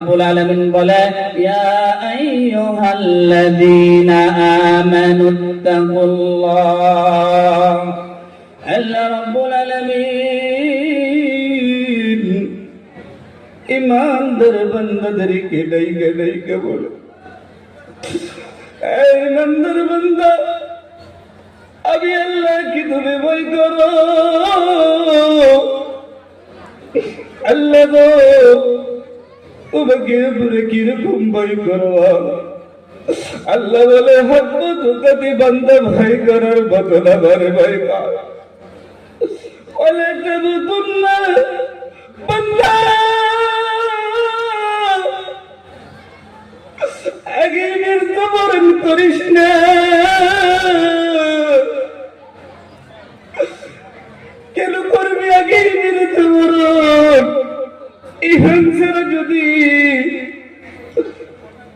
রব্বুল আলামিন বলে ইয়া আইয়ুহাল্লাযীনা আমানুত্তাকুল্লাহ। আল্লাহ রাব্বুল আলামিন ইমানদার বান্দাদেরকে ডাইকে বলে, এই ইমানদার বান্দা, আমি আল্লাহ কি তুমি ভয় করো? আল্লাহ গো, তোমাকে উপরে কিরকম ভয় করো? আল্লাহ বলে হাব্বু তুকাতি বান্দা ভয় করার বদলা ভরে ভয় পায়। বলে তুমনা বান্দা আগে মৃত্যুবরণ করিস না। কেন করবি আগে মৃত্যুবরণ? ইহান ছাড়া যদি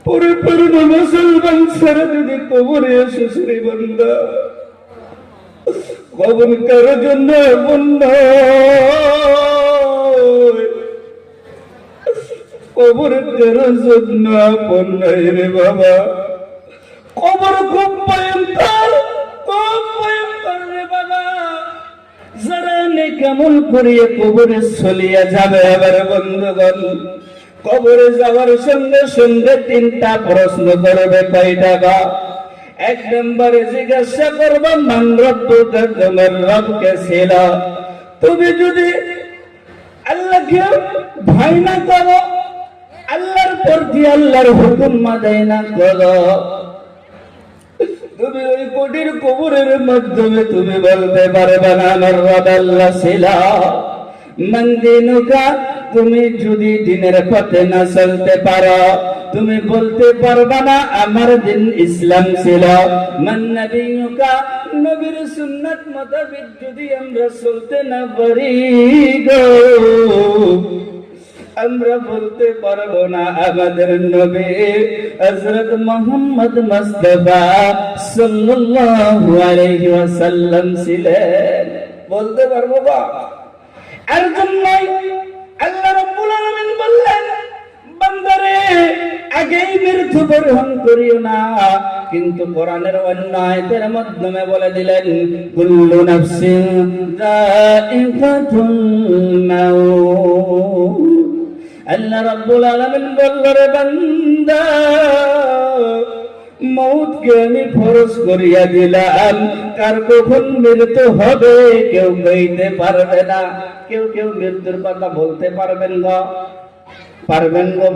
পরিপূর্ণ মুসলমান ছাড়া যদি কবরে আসিস রে বান্দা, কবর কারো জন্য বন্ধ, কবর কারো জন্য আপন নাই রে বাবা। কবর খুব ভয়ঙ্কর রে বাবা। যারা কেমন করিয়ে কবরে চলিয়া যাবে, আবার বন্ধুগণ কবরে যাওয়ার সঙ্গে সঙ্গে তিনটা প্রশ্ন করবে। কয়টা গা? এক নম্বরে জিজ্ঞাসা করবা মান রব্বুকা, তোমার রব কে ছিল? তুমি যদি আল্লাহকে ভয় না করো, আল্লাহর প্রতি আল্লাহর হুকুম আদায় না করো, তুমি ওই কোটির কবরের মাধ্যমে তুমি বলতে পারবে না আমার রব আল্লাহ ছিল। মান দিনুকা, তুমি যদি দিনের পথে না চলতে পারো, তুমি বলতে পারবে না আমার দিন ইসলাম ছিল। মান নবিয়ুকা, নবীর সুন্নাত মোতাবেক যদি আমরা চলতে না পারি গো, আমরা বলতে পারবো না আমাদের নবী হযরত মুহাম্মদ মুস্তাফা সাল্লাল্লাহু আলাইহি ওয়াসাল্লাম ছিলেন। বলতে পারবো না। আর জন্যই আল্লাহ রাব্বুল আলামিন বললেন, বান্দারে আগেই মৃত্যুবরণ করিও না। কিন্তু কোরআনের অন্য আয়াতের মাধ্যমে বলে দিলেন কুল্লু নাফসিন যায়িকাতুল মাউত। আল্লাহ রাব্বুল আলামিন বললেন, রে বান্দা, মউতকে আমি ফরজ করিয়া দিলাম। কার কখন মৃত্যু হবে কেউ কইতে পারবে না। কেউ মৃত্যুর কথা বলতে পারবেন গো?